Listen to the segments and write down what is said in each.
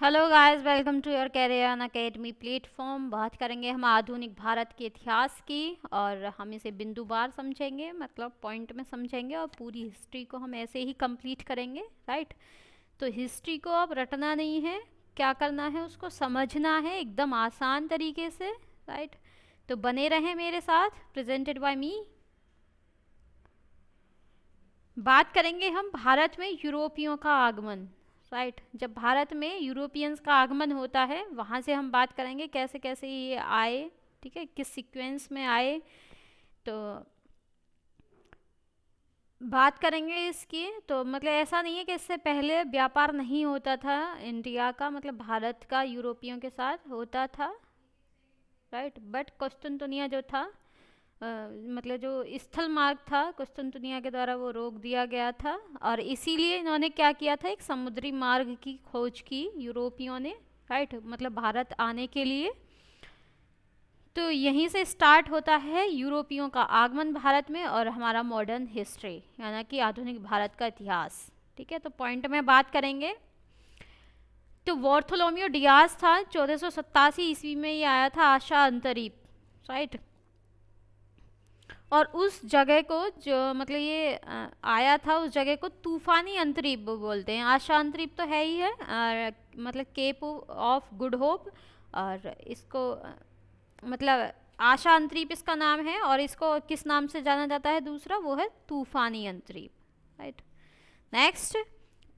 Hello guys, welcome to your career academy platform. बात करेंगे हम आधुनिक भारत के इतिहास की, और हम इसे बिंदुवार समझेंगे, मतलब पॉइंट में समझेंगे, और पूरी हिस्ट्री को हम ऐसे ही कंप्लीट करेंगे। राइट। तो हिस्ट्री को अब रटना नहीं है, क्या करना है, उसको समझना है एकदम आसान तरीके से। राइट। तो बने रहें मेरे साथ। प्रेजेंटेड बाय मी। बात करेंगे हम भारत में यूरोपियों का आगमन। राइट। जब भारत में यूरोपियंस का आगमन होता है, वहाँ से हम बात करेंगे कैसे कैसे ये आए। ठीक है, किस सीक्वेंस में आए। तो बात करेंगे इसकी। तो मतलब ऐसा नहीं है कि इससे पहले व्यापार नहीं होता था इंडिया का, मतलब भारत का यूरोपियों के साथ होता था। राइट। बट कुस्तुनतुनिया जो था, मतलब जो स्थल मार्ग था कुस्तुनतुनिया के द्वारा, वो रोक दिया गया था। और इसीलिए इन्होंने क्या किया था, एक समुद्री मार्ग की खोज की यूरोपियों ने। राइट। मतलब भारत आने के लिए। तो यहीं से स्टार्ट होता है यूरोपियों का आगमन भारत में, और हमारा मॉडर्न हिस्ट्री, यानी कि आधुनिक भारत का इतिहास। ठीक है, तो पॉइंट में बात करेंगे। तो वार्थोलोमियो डियाज था, 1487 ईस्वी में ये आया था आशा अंतरीप। राइट। और उस जगह को, जो मतलब ये आया था, उस जगह को तूफानी अंतरीप बोलते हैं। आशा अंतरीप तो है ही है, मतलब केप ऑफ गुड होप। और इसको मतलब आशा अंतरीप इसका नाम है, और इसको किस नाम से जाना जाता है दूसरा, वो है तूफानी अंतरीप। राइट। नेक्स्ट,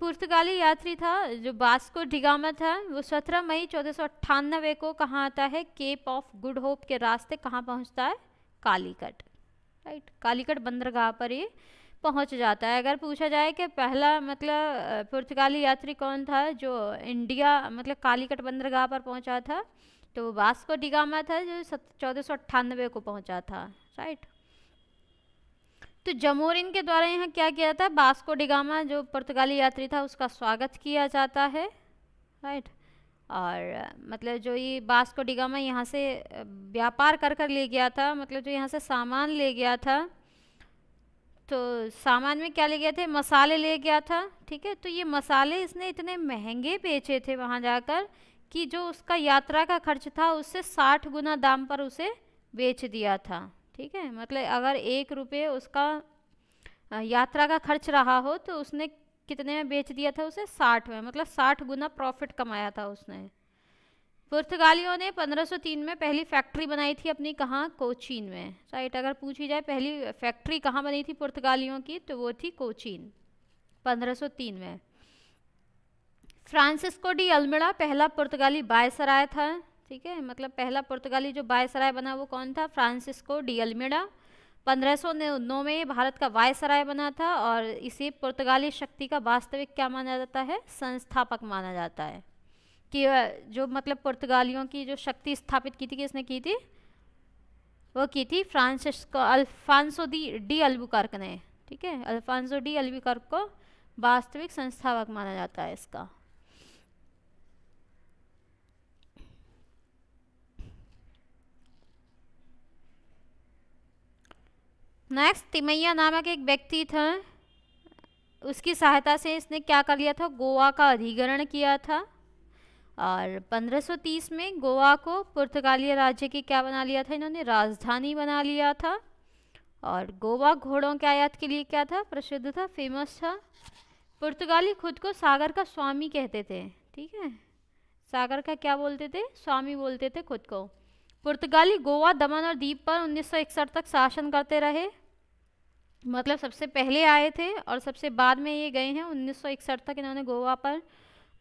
पुर्तगाली यात्री था जो वास्को डिगामा था, वो 17 मई 1498 को कहाँ आता है, केप ऑफ गुड होप के रास्ते कहाँ पहुँचता है, कालीकट। राइट। कालीकट बंदरगाह पर ये पहुंच जाता है। अगर पूछा जाए कि पहला मतलब पुर्तगाली यात्री कौन था जो इंडिया मतलब कालीकट बंदरगाह पर पहुंचा था, तो वो वास्को डिगामा था जो 1498 को पहुंचा था। राइट। तो जमोरिन के द्वारा यहाँ क्या किया था, वास्को डिगामा जो पुर्तगाली यात्री था उसका स्वागत किया जाता है। राइट। और मतलब जो ये वास्को डिगामा यहाँ से व्यापार कर कर ले गया था, मतलब जो यहाँ से सामान ले गया था, तो सामान में क्या ले गए थे, मसाले ले गया था। ठीक है, तो ये मसाले इसने इतने महंगे बेचे थे वहाँ जाकर कि जो उसका यात्रा का खर्च था उससे 60 गुना दाम पर उसे बेच दिया था। ठीक है, मतलब अगर 1 रुपये उसका यात्रा का खर्च रहा हो, तो उसने कितने में बेच दिया था उसे, 60 में, मतलब 60 गुना प्रॉफिट कमाया था उसने। पुर्तगालियों ने 1503 में पहली फैक्ट्री बनाई थी अपनी, कहाँ, कोचीन में। राइट। अगर पूछी जाए पहली फैक्ट्री कहाँ बनी थी पुर्तगालियों की, तो वो थी कोचीन, 1503 में। फ्रांसिस्को डी अल्मेडा पहला पुर्तगाली वायसराय था। ठीक है, मतलब पहला पुर्तगाली जो वायसराय बना वो कौन था, फ्रांसिस्को डी अल्मेडा। 1509 में भारत का वायसराय बना था, और इसे पुर्तगाली शक्ति का वास्तविक क्या माना जाता है, संस्थापक माना जाता है। कि जो मतलब पुर्तगालियों की जो शक्ति स्थापित की थी, किसने की थी, वो की थी फ्रांसिस्को अल्फांसो डी अल्बुकर्क ने। ठीक है, अल्फांसो डी अल्बुकर्क को वास्तविक संस्थापक माना जाता है इसका। नेक्स्ट, तिमैया नामक एक व्यक्ति था, उसकी सहायता से इसने क्या कर लिया था, गोवा का अधिग्रहण किया था। और 1530 में गोवा को पुर्तगाली राज्य की क्या बना लिया था इन्होंने, राजधानी बना लिया था। और गोवा घोड़ों के आयात के लिए क्या था, प्रसिद्ध था, फेमस था। पुर्तगाली खुद को सागर का स्वामी कहते थे। ठीक है, सागर का क्या बोलते थे, स्वामी बोलते थे खुद को। पुर्तगाली गोवा, दमन और दीप पर 1961 तक शासन करते रहे, मतलब सबसे पहले आए थे और सबसे बाद में ये गए हैं। 1961 तक इन्होंने गोवा पर,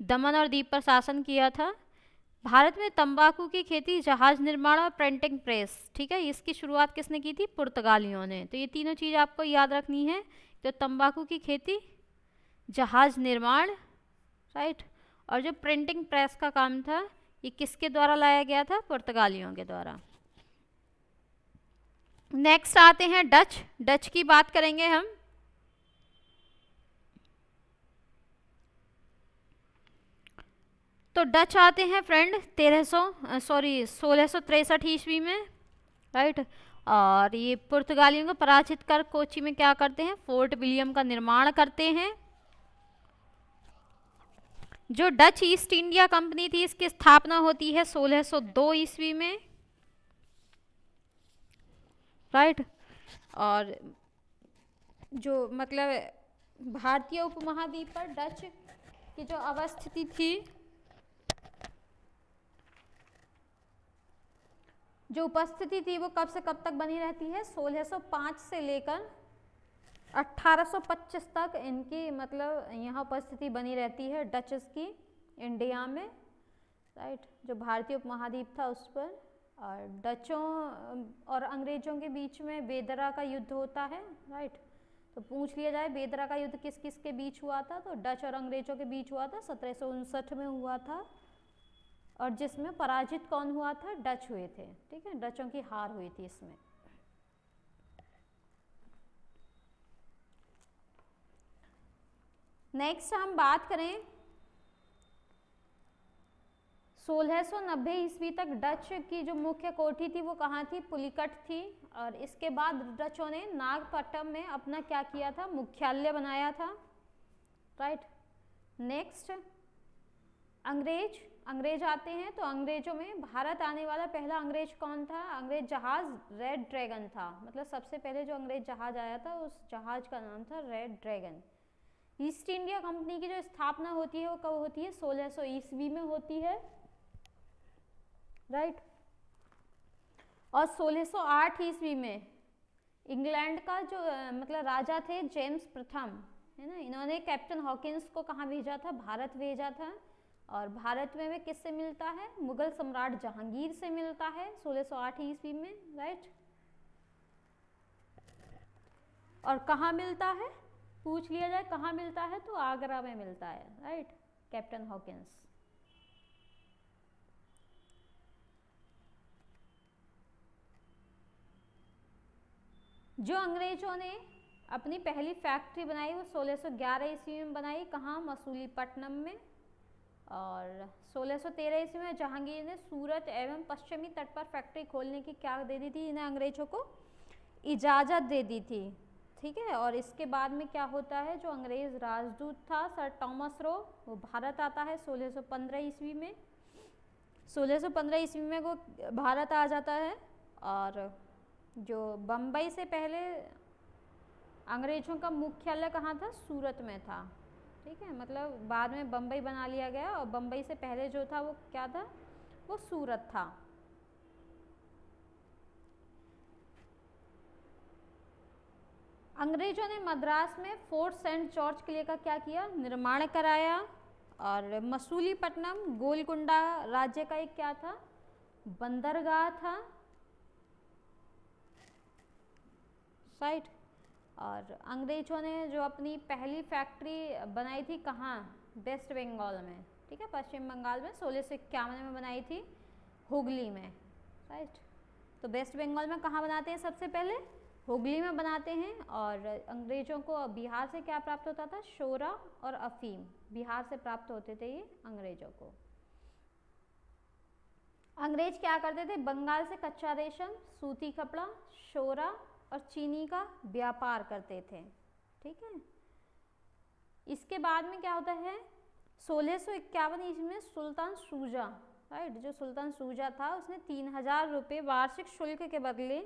दमन और दीप पर शासन किया था। भारत में तंबाकू की खेती, जहाज निर्माण और प्रिंटिंग प्रेस, ठीक है, इसकी शुरुआत किसने की थी, पुर्तगालियों ने। तो ये तीनों चीज़ आपको याद रखनी है। तो तंबाकू की खेती, जहाज निर्माण, राइट, और जो प्रिंटिंग प्रेस का काम था, ये किसके द्वारा लाया गया था, पुर्तगालियों के द्वारा। नेक्स्ट आते हैं डच। डच की बात करेंगे हम। तो डच आते हैं फ्रेंड 1663 ईस्वी में। राइट। और ये पुर्तगालियों को पराजित कर कोची में क्या करते हैं, फोर्ट विलियम का निर्माण करते हैं। जो डच ईस्ट इंडिया कंपनी थी इसकी स्थापना होती है 1602 ईस्वी में, राइट। और जो मतलब भारतीय उपमहाद्वीप पर डच की जो अवस्थिति थी, जो उपस्थिति थी वो कब से कब तक बनी रहती है, 1605 से लेकर 1825 तक इनकी मतलब यहाँ उपस्थिति बनी रहती है डचेस की इंडिया में, राइट। जो भारतीय उपमहाद्वीप था उस पर। और डचों और अंग्रेजों के बीच में बेदरा का युद्ध होता है, राइट। तो पूछ लिया जाए बेदरा का युद्ध किस किस के बीच हुआ था, तो डच और अंग्रेजों के बीच हुआ था, 1759 में हुआ था। और जिसमें पराजित कौन हुआ था, डच हुए थे, ठीक है, डचों की हार हुई थी इसमें। नेक्स्ट हम बात करें 1690 ईस्वी तक डच की जो मुख्य कोठी थी वो कहाँ थी, पुलिकट थी। और इसके बाद डचों ने नागपट्टनम में अपना क्या किया था, मुख्यालय बनाया था, राइट। नेक्स्ट अंग्रेज आते हैं। तो अंग्रेजों में भारत आने वाला पहला अंग्रेज कौन था, अंग्रेज जहाज रेड ड्रैगन था। मतलब सबसे पहले जो अंग्रेज जहाज आया था उस जहाज का नाम था red dragon. East India company की जो स्थापना होती है वो कब होती है, 1600 ईस्वी में होती है, राइट। और 1608 ईस्वी में इंग्लैंड का जो मतलब राजा थे जेम्स प्रथम, है ना, इन्होंने कैप्टन हॉकिंस को कहाँ भेजा था, भारत भेजा था। और भारत में वे किससे मिलता है, मुगल सम्राट जहांगीर से मिलता है 1608 ईस्वी में, राइट। और कहाँ मिलता है, पूछ लिया जाए कहाँ मिलता है, तो आगरा में मिलता है, राइट, कैप्टन हॉकिंस। जो अंग्रेजों ने अपनी पहली फैक्ट्री बनाई वो 1611 ईस्वी में बनाई, कहाँ, मसूलीपट्टनम में। और 1613 ईस्वी में जहांगीर ने सूरत एवं पश्चिमी तट पर फैक्ट्री खोलने की क्या दे दी थी, इन्हें अंग्रेजों को इजाज़त दे दी थी, ठीक है। और इसके बाद में क्या होता है, जो अंग्रेज राजदूत था सर टॉमस रो, वो भारत आता है 1615 ईस्वी में। 1615 ईस्वी में वो भारत आ जाता है। और जो बम्बई से पहले अंग्रेजों का मुख्यालय कहाँ था, सूरत में था, ठीक है। मतलब बाद में बम्बई बना लिया गया और बम्बई से पहले जो था वो क्या था, वो सूरत था। अंग्रेजों ने मद्रास में फोर्ट सेंट जॉर्ज किले का क्या किया, निर्माण कराया। और मसूलीपट्टनम गोलकुंडा राज्य का एक क्या था, बंदरगाह था, राइट। और अंग्रेजों ने जो अपनी पहली फैक्ट्री बनाई थी कहाँ, वेस्ट बंगाल में, ठीक है, पश्चिम बंगाल में 1651 में बनाई थी, हुगली में, राइट। तो वेस्ट बंगाल में कहाँ बनाते हैं, सबसे पहले हुगली में बनाते हैं। और अंग्रेजों को बिहार से क्या प्राप्त होता था, शोरा और अफीम, बिहार से प्राप्त होते थे ये अंग्रेजों को। अंग्रेज क्या करते थे, बंगाल से कच्चा रेशम, सूती कपड़ा, शोरा और चीनी का व्यापार करते थे, ठीक है। इसके बाद में क्या होता है, 1651 ईस्वी में सुल्तान शुजा, राइट, जो सुल्तान शुजा था उसने 3000 रुपये वार्षिक शुल्क के बदले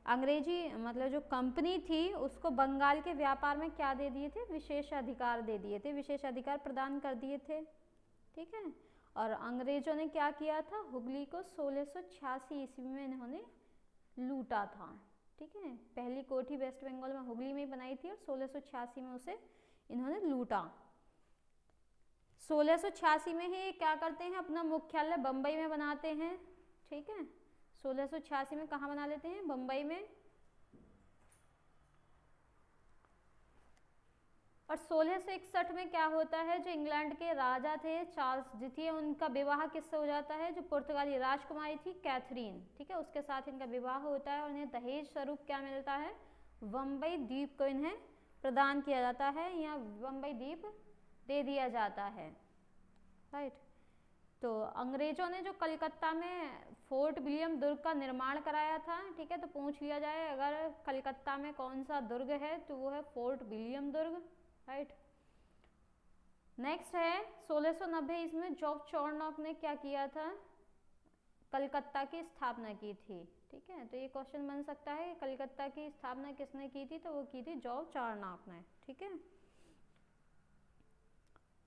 अंग्रेजी मतलब जो कंपनी थी उसको बंगाल के व्यापार में क्या दे दिए थे, विशेष अधिकार दे दिए थे, विशेष अधिकार प्रदान कर दिए थे, ठीक है। और अंग्रेजों ने क्या किया था, हुगली को 1686 ईस्वी में इन्होंने लूटा था, ठीक है। पहली कोठी वेस्ट बंगाल में हुगली में ही बनाई थी और 1686 में उसे इन्होंने लूटा। 1686 में ही क्या करते हैं, अपना मुख्यालय बम्बई में बनाते हैं, ठीक है। 1686 में कहाँ बना लेते हैं, बम्बई में। और 1661 में क्या होता है, जो इंग्लैंड के राजा थे चार्ल्स द्वितीय, उनका विवाह किससे हो जाता है, जो पुर्तगाली राजकुमारी थी कैथरीन, ठीक है, उसके साथ इनका विवाह होता है। और इन्हें दहेज स्वरूप क्या मिलता है, बम्बई द्वीप को इन्हें प्रदान किया जाता है, या बम्बई द्वीप दे दिया जाता है, राइट। तो अंग्रेजों ने जो कलकत्ता में फोर्ट विलियम दुर्ग का निर्माण कराया था, ठीक है। तो पूछ लिया जाए अगर कलकत्ता में कौन सा दुर्ग है, तो वो है फोर्ट विलियम दुर्ग, राइट। नेक्स्ट है 1690 ईस्वी में जॉर्ज चॉर्नॉक ने क्या किया था, कलकत्ता की स्थापना की थी। ठीक है, तो ये क्वेश्चन बन सकता है कलकत्ता की स्थापना किसने की थी, तो वो की थी जॉर्ज चॉर्नॉक ने। ठीक है,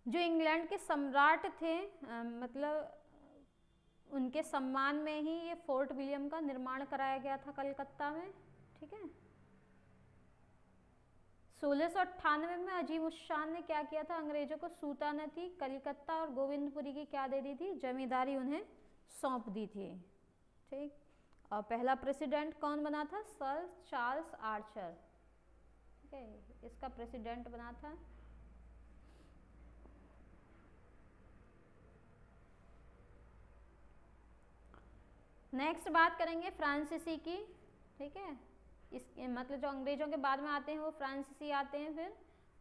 जो इंग्लैंड के सम्राट थे मतलब उनके सम्मान में ही ये फोर्ट विलियम का निर्माण कराया गया था कलकत्ता में। ठीक है, 1698 में अजीम उस शान ने क्या किया था, अंग्रेजों को सुल्तानती कलकत्ता और गोविंदपुरी की क्या दे दी थी, जमींदारी उन्हें सौंप दी थी। ठीक, और पहला प्रेसिडेंट कौन बना था, सर चार्ल्स आर्चर। ठीक है, इसका प्रेसिडेंट बना था। नेक्स्ट बात करेंगे फ्रांसीसी की। ठीक है, इस मतलब जो अंग्रेजों के बाद में आते हैं वो फ्रांसीसी आते हैं। फिर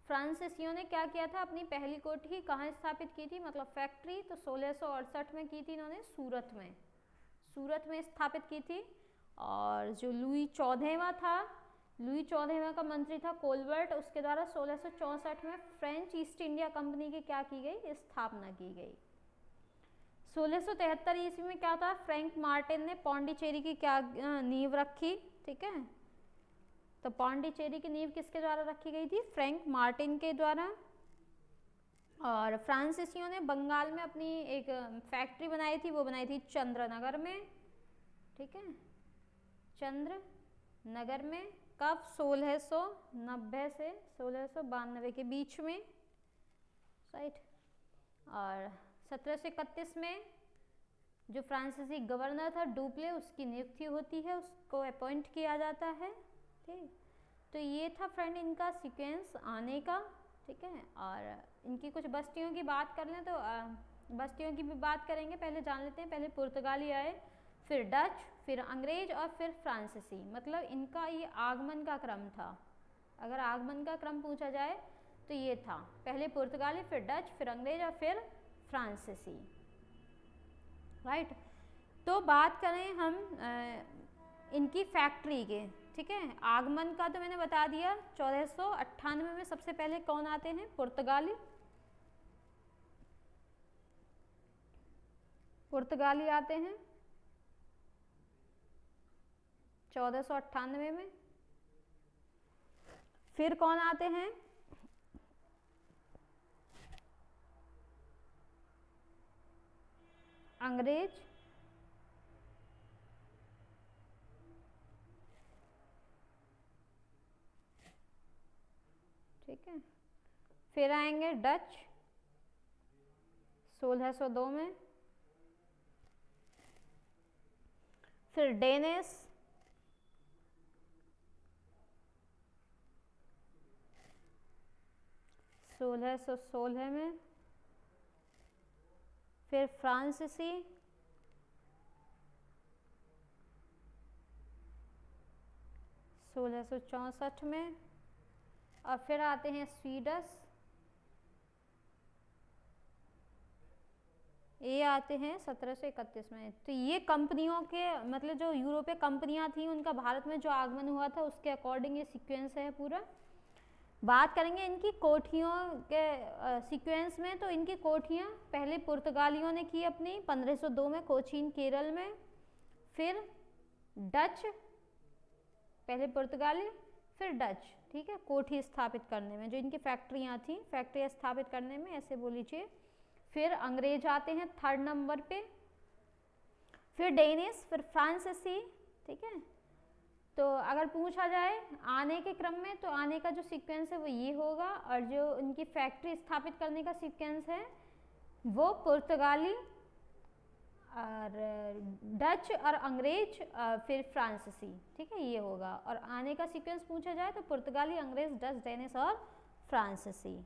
फ्रांसीसियों ने क्या किया था, अपनी पहली कोठी कहाँ स्थापित की थी, मतलब फैक्ट्री, तो 1668 में की थी इन्होंने सूरत में, सूरत में स्थापित की थी। और जो लुई 14वां था, लुई 14वां का मंत्री था कोलबर्ट, उसके द्वारा 1664 में फ्रेंच ईस्ट इंडिया कंपनी की क्या की गई, स्थापना की गई। 1673 ईस्वी में क्या था, फ्रैंक मार्टिन ने पौंडीचेरी की क्या नींव रखी। ठीक है, तो पौंडीचेरी की नींव किसके द्वारा रखी गई थी, फ्रैंक मार्टिन के द्वारा। और फ्रांसीसियों ने बंगाल में अपनी एक फैक्ट्री बनाई थी, वो बनाई थी चंद्रनगर में। ठीक है, चंद्रनगर में कब, 1690 से 1692 के बीच में, राइट। और 1731 में जो फ्रांसीसी गवर्नर था डुप्ले, उसकी नियुक्ति होती है, उसको अपॉइंट किया जाता है। ठीक, तो ये था फ्रेंड इनका सीक्वेंस आने का। ठीक है, और इनकी कुछ बस्तियों की बात कर लें तो बस्तियों की भी बात करेंगे, पहले जान लेते हैं। पहले पुर्तगाली आए, फिर डच, फिर अंग्रेज और फिर फ्रांसीसी, मतलब इनका ये आगमन का क्रम था। अगर आगमन का क्रम पूछा जाए तो ये था, पहले पुर्तगाली, फिर डच, फिर अंग्रेज और फिर फ्रांसीसी, राइट। तो बात करें हम इनकी फैक्ट्री के। ठीक है, आगमन का तो मैंने बता दिया, 1498 में सबसे पहले कौन आते हैं, पुर्तगाली, पुर्तगाली आते हैं 1498 में। फिर कौन आते हैं, अंग्रेज। ठीक है, फिर आएंगे डच 1602 में, फिर डेनिश 1616 में, फिर फ्रांसीसी 1664 में, और फिर आते हैं स्वीडिश, ये आते हैं 1731 में। तो ये कंपनियों के मतलब जो यूरोपीय कंपनियां थी उनका भारत में जो आगमन हुआ था उसके अकॉर्डिंग ये सीक्वेंस है पूरा। बात करेंगे इनकी कोठियों के सीक्वेंस में, तो इनकी कोठियां पहले पुर्तगालियों ने की अपनी 1502 में कोचीन केरल में, फिर डच, पहले पुर्तगाली फिर डच। ठीक है, कोठी स्थापित करने में, जो इनकी फैक्ट्रियां थी, फैक्ट्रियां स्थापित करने में ऐसे बोल लीजिए। फिर अंग्रेज आते हैं 3rd नंबर पे, फिर डेनिश, फिर फ्रांसीसी। ठीक है, तो अगर पूछा जाए आने के क्रम में, तो आने का जो सीक्वेंस है वो ये होगा, और जो इनकी फैक्ट्री स्थापित करने का सीक्वेंस है वो पुर्तगाली और डच और अंग्रेज फिर फ्रांसीसी। ठीक है, ये होगा। और आने का सीक्वेंस पूछा जाए तो पुर्तगाली, अंग्रेज, डच, डेनिश और फ्रांसीसी।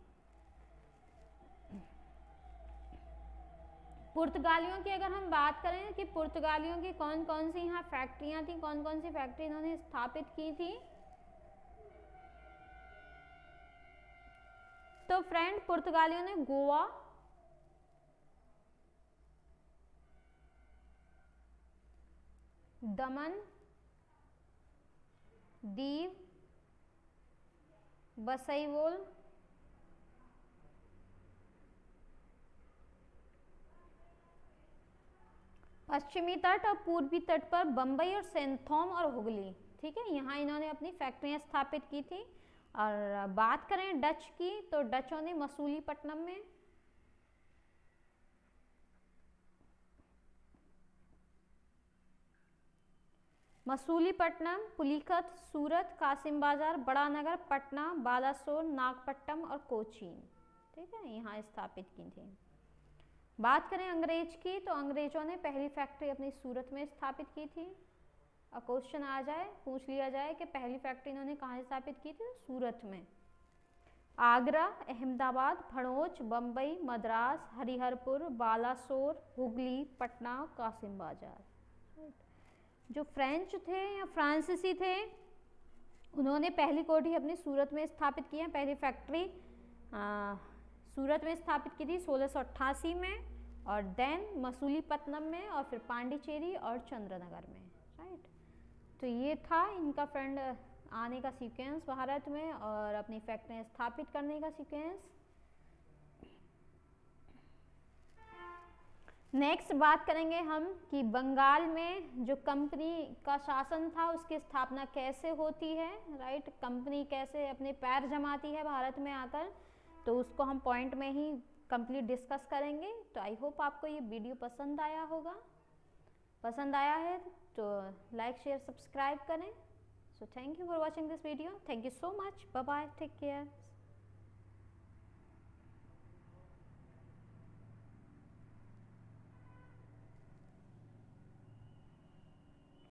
पुर्तगालियों की अगर हम बात करें कि पुर्तगालियों की कौन कौन सी यहाँ फैक्ट्रियाँ थी, कौन कौन सी फैक्ट्री इन्होंने स्थापित की थी, तो फ्रेंड पुर्तगालियों ने गोवा, दमन, दीव, बसईवोल, पश्चिमी तट और पूर्वी तट पर बम्बई और सेंथोम और हुगली, ठीक है, यहाँ इन्होंने अपनी फैक्ट्रियाँ स्थापित की थी। और बात करें डच की, तो डचों ने मसूलीपट्टनम में, मसूलीपट्टनम, पुलिकत, सूरत, कासिम बाजार, बड़ा नगर, पटना, बालासोर, नागपट्टनम और कोचीन, ठीक है, यहाँ स्थापित की थी। बात करें अंग्रेज की, तो अंग्रेजों ने पहली फैक्ट्री अपनी सूरत में स्थापित की थी। और क्वेश्चन आ जाए, पूछ लिया जाए कि पहली फैक्ट्री इन्होंने कहाँ स्थापित की थी, सूरत में। आगरा, अहमदाबाद, भड़ोच, बम्बई, मद्रास, हरिहरपुर, बालासोर, हुगली, पटना, कासिम बाजार। जो फ्रेंच थे या फ्रांसीसी थे, उन्होंने पहली कोठी अपनी सूरत में स्थापित की है। पहली फैक्ट्री सूरत में स्थापित की थी 1688 में, और देन मसूलीपट्टनम में, और फिर पांडिचेरी और चंद्रनगर में, राइट। तो ये था इनका फ्रेंड आने का सीक्वेंस भारत में और अपनी फैक्ट्रियाँ स्थापित करने का सीक्वेंस। नेक्स्ट बात करेंगे हम कि बंगाल में जो कंपनी का शासन था उसकी स्थापना कैसे होती है, राइट। कंपनी कैसे अपने पैर जमाती है भारत में आकर, तो उसको हम पॉइंट में ही कंप्लीट डिस्कस करेंगे। तो आई होप आपको ये वीडियो पसंद आया होगा। पसंद आया है तो लाइक शेयर सब्सक्राइब करें। So thank you for watching this video. Thank you so much. Bye bye, take care.